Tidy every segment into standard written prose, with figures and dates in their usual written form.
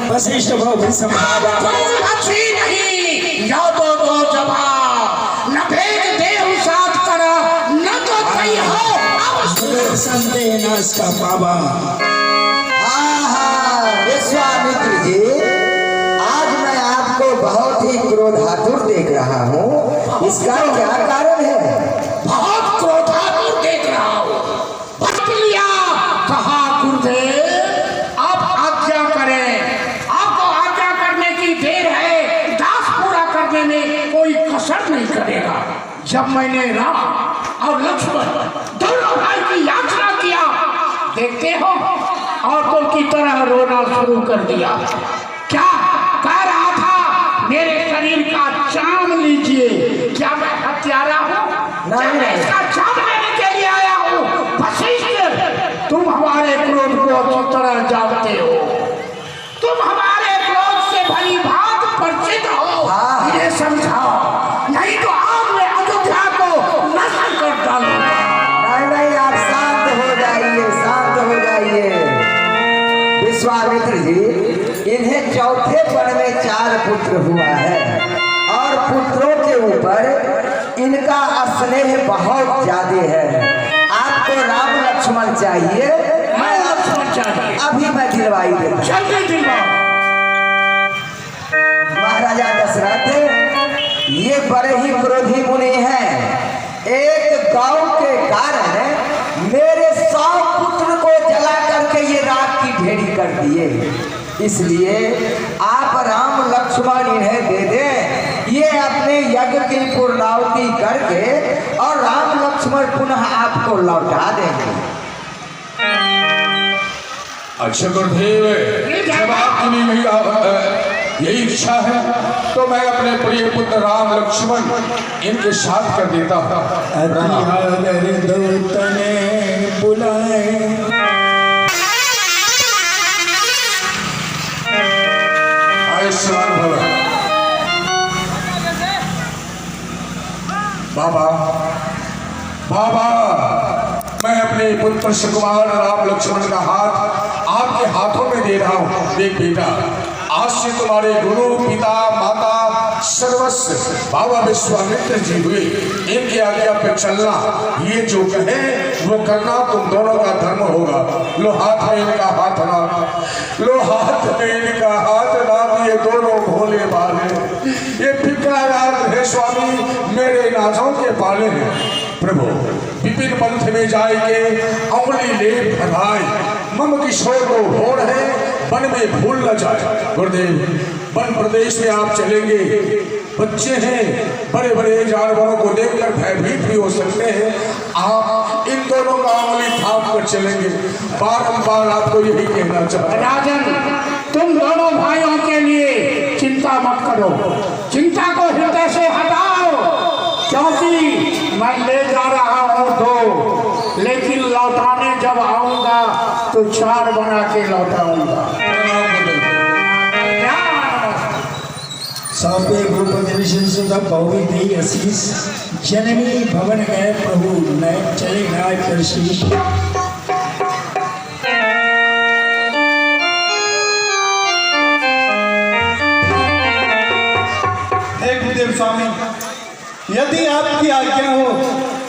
वशिष्ठ को संभाला। अच्छी नहीं या तो जवाब न भेद देहु साथ करा न तो कही हो अब संदेह न इसका पावा। विश्वामित्र जी, आज मैं आपको बहुत ही क्रोधातुर देख रहा हूँ, इसका क्या कारण है? बहुत क्रोधातुर देख रहा हूँ। कहा गुरुदेव आप आज्ञा करें, आपको आज्ञा करने की देर है, दास पूरा करने में कोई कसर नहीं करेगा। जब मैंने राम और लक्ष्मण दोनों भाई की यात्रा किया, देखते हो औरतों की तरह रोना शुरू कर दिया। क्या कह रहा था? मेरे शरीर का चाम लीजिए। क्या मैं हत्यारा हूँ? इसका चाम लेने के लिए आया हूँ। वशिष्ठ, तुम हमारे क्रोध को अच्छी तरह जानते हो, तुम हमारे क्रोध से भली भांति परिचित हो। मुझे समझाओ, नहीं तो आज मैं अयोध्या को नष्ट कर डालूंगा। नहीं, आप शांत हो जाइए, शांत हो जाइए। विश्वामित्र जी, इन्हें चौथे पड़ में 4 पुत्र हुआ है और पुत्रों के ऊपर इनका स्नेह बहुत ज्यादा है। आपको राम लक्ष्मण चाहिए? मैं लक्ष्मण चाहिए। अभी मैं दिलवाई देता। जल्दी दिलवाओ। महाराजा दशरथ, ये बड़े ही क्रोधी मुनि हैं। एक गांव के कारण मेरे 100 पुत्र को जला करके ये राख की ढेरी कर दिए। इसलिए आप राम लक्ष्मण इन्हें दे दें, ये अपने यज्ञ की पूर्णाहुति करके और राम लक्ष्मण पुनः आपको लौटा देंगे। अच्छा गुरुदेव, जब आपकी मेरी यही इच्छा है तो मैं अपने प्रिय पुत्र राम लक्ष्मण इनके साथ कर देता हूँ। बुलाए आयुष्मान भव। बाबा बाबा, मैं अपने पुत्र सुकुमार राम लक्ष्मण का हाथ आपके हाथों में दे रहा हूँ। देख बेटा, आज से तुम्हारे गुरु पिता माता सर्वस्व बाबा विश्वामित्र जी हुए, इनकी आज्ञा पे चलना, ये जो कहे वो करना तुम दोनों का धर्म होगा। लो हाथ में इनका हाथ ना, लो हाथ में इनका हाथ ना, ये दोनों भोले वाले, ये फिक्रा याद है स्वामी, मेरे नाजों के पाले हैं। प्रभु विपिन पंथ में जाएंगे, अंगुली ले फैलाए, मम किशोर को भोर है, वन में भूल न जाए। गुरुदेव, वन प्रदेश में आप चलेंगे, बच्चे हैं, बड़े बड़े जानवरों को देखकर भयभीत भी हो सकते हैं। आप इन दोनों का अंगुली थाम कर चलेंगे। बारंबार आपको यही कहना चाहता हूं। राजन, तुम दोनों भाइयों के लिए चिंता मत करो, चिंता को हृदय से हटाओ, क्योंकि मैं ले जा रहा हूँ 2, लेकिन लौटाने जब आऊंगा तो 4 बना के लौटाऊंगा। सौंपे भूपति सुधा पौवी दी आशीष, जननी भवन गए प्रभु नय चले नाय परशीष। गुरुदेव स्वामी, यदि आपकी आज्ञा हो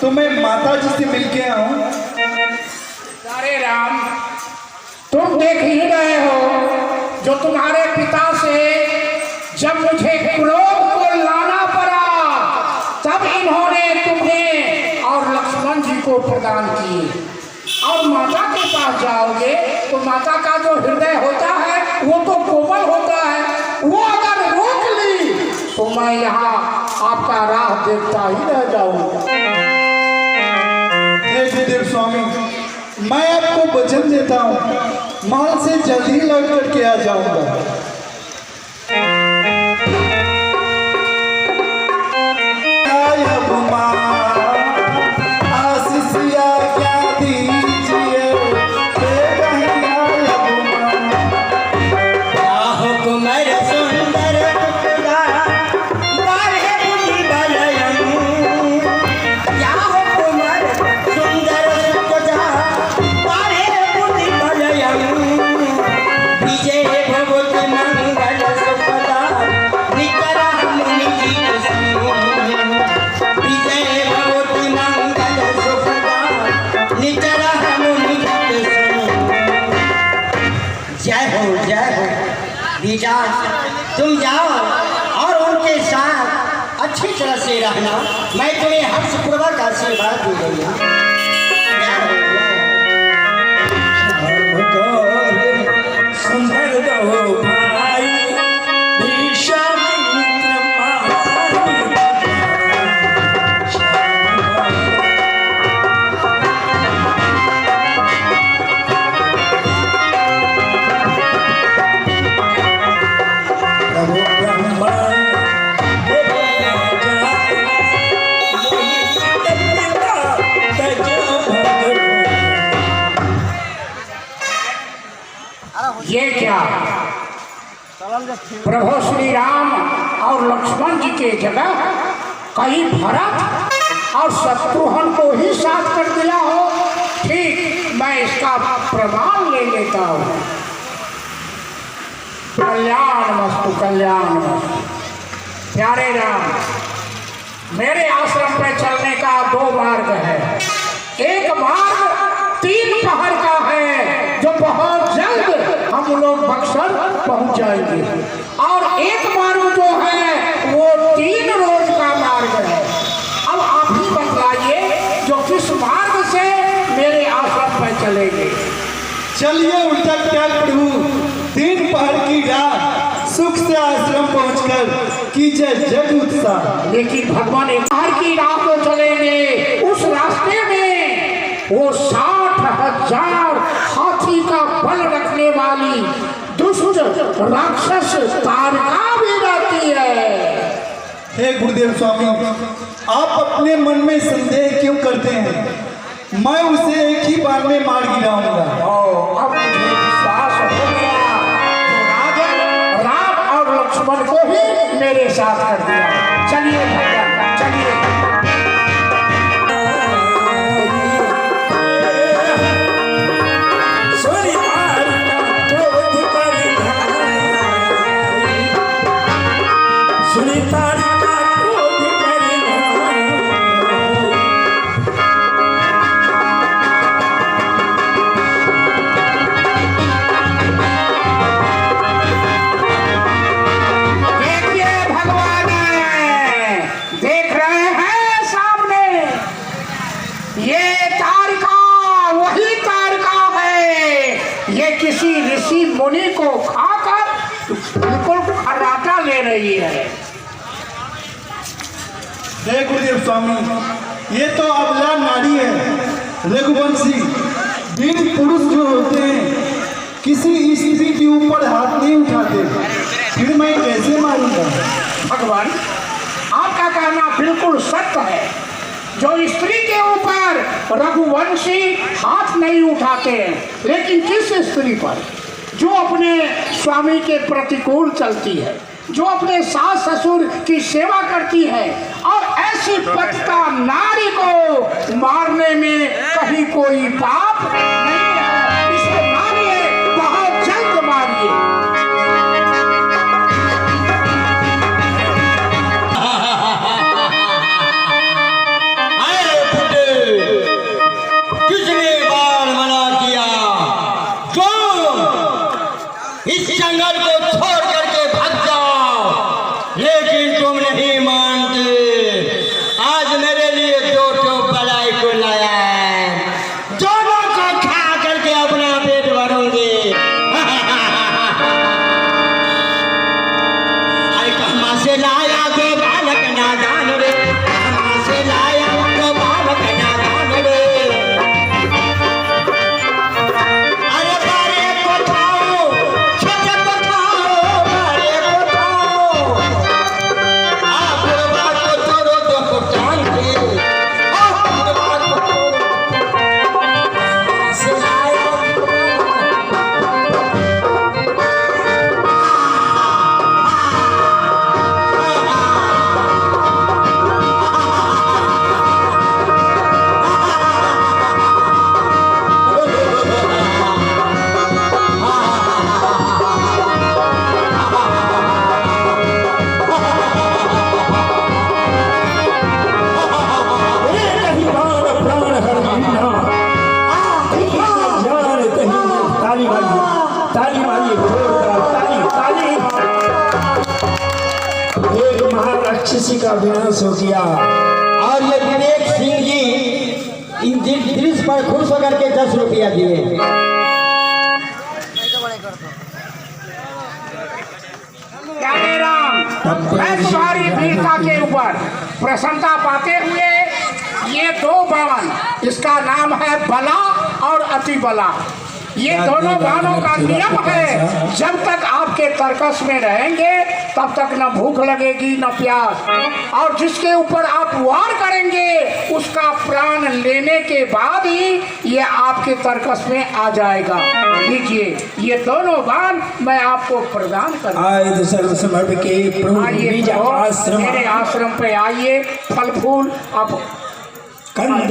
तो मैं माता जी से मिलके आऊं। अरे राम, तुम देख ही रहे हो जो तुम्हारे पिता से जब मुझे क्रोध को लाना पड़ा, तब इन्होंने तुम्हें और लक्ष्मण जी को प्रदान किए। और माता के पास जाओगे तो माता का जो हृदय होता है वो तो कोमल होता है, वो अगर रोक ली तो मैं यहाँ आपका राह देखता ही रह जाऊंगा। गुरुदेव स्वामी, मैं आपको वचन देता हूँ, महल से जल्दी लौट करके आ जाऊंगा। विजय भगवत जय हो बेटा, तुम जाओ और उनके साथ अच्छी तरह से रहना। मैं तुम्हें हर्षपूर्वक आशीर्वाद दे रही हूँ। संभल दो भाई विश्वामित्र प्रभु ब्रह्मा ये क्या, प्रभु श्री राम और लक्ष्मण जी के जगह कहीं भरत और शत्रुघ्न को ही साथ कर दिया हो? ठीक, मैं इसका प्रमाण ले लेता हूँ। कल्याण मस्तु, कल्याण मस्तु। प्यारे राम, मेरे आश्रम पे चलने का दो मार्ग है। एक मार्ग 3 पहर का है जो बहुत जल्द हम लोग बक्सर पहुंच जाएंगे, और एक मार्ग जो है वो 3 रोज का मार्ग है। अब आप ही बतलाइए जो किस मार्ग से मेरे आश्रम पर चलेंगे। चलिए उल्टा क्या प्रभु, 3 पहर की राह सुख से आश्रम पहुंचकर कीजिए जग उत्साह। लेकिन भगवान एक पहर की राह को चलेंगे, उस रास्ते में वो 60,000 हाथी का बल रखने वाली दुष्ट राक्षस तारका भी रहती है। हे गुरुदेव स्वामी, आप अपने मन में संदेह क्यों करते हैं? मैं उसे एक ही बार में मार गिराऊंगा। अब मुझे विश्वास हो गया, राजन राम और लक्ष्मण को ही मेरे साथ कर दिया। चलिए भगवान, चलिए। ऋषि मुनि को खाकर बिल्कुल खर्राटा ले रही है। हे गुरुदेव स्वामी, ये तो अबला नारी है। रघुवंशी वीर पुरुष जो होते हैं किसी स्त्री के ऊपर हाथ नहीं उठाते, फिर मैं कैसे मारूंगा? भगवान, आपका कहना बिल्कुल सत्य है। जो स्त्री के ऊपर रघुवंशी हाथ नहीं उठाते हैं, लेकिन किस स्त्री पर? जो अपने स्वामी के प्रतिकूल चलती है, जो अपने सास ससुर की सेवा करती है, और ऐसी पतिता नारी को मारने में कहीं कोई पाप नहीं है। इसे मारिए, बहुत जल्द मारिए। किसने बार मना किया? इस जंगल को छोड़ करके भाग जाओ, लेकिन तुम नहीं मानते। आज मेरे लिए 2 बलाई को लाया है, दोनों को खा करके अपना पेट भरूंगी। अरे कहाँ से लाया तो बालक नादान रे, कहाँ से लाया तो बालक नादान रे। अरे बारे को खाओ, छोटे को खाओ, बारे को खाओ। आप बात को छोड़ो तो जान के, आप बात को छोड़ो। से लाया किसी का विनाश हो गया। और ये विवेक सिंह जी इन दृश्य पर खुश होकर के 10 रुपया दिए। प्यारे राम, मैं तुम्हारी वीरता के ऊपर प्रसन्नता पाते हुए ये 2 बाण, इसका नाम है बला और अति बला। ये दोनों बाणों का नियम है, जब तक आपके तर्कस में रहेंगे तब तक न भूख लगेगी न प्यास, और जिसके ऊपर आप वार करेंगे उसका प्राण लेने के बाद ही ये आपके तर्कस में आ जाएगा। लीजिए ये दोनों बाण मैं आपको प्रदान कर आयुध सर्व समर्प के प्रभु आइए निज आश्रम मेरे आश्रम पे आइए, फल फूल आप कंद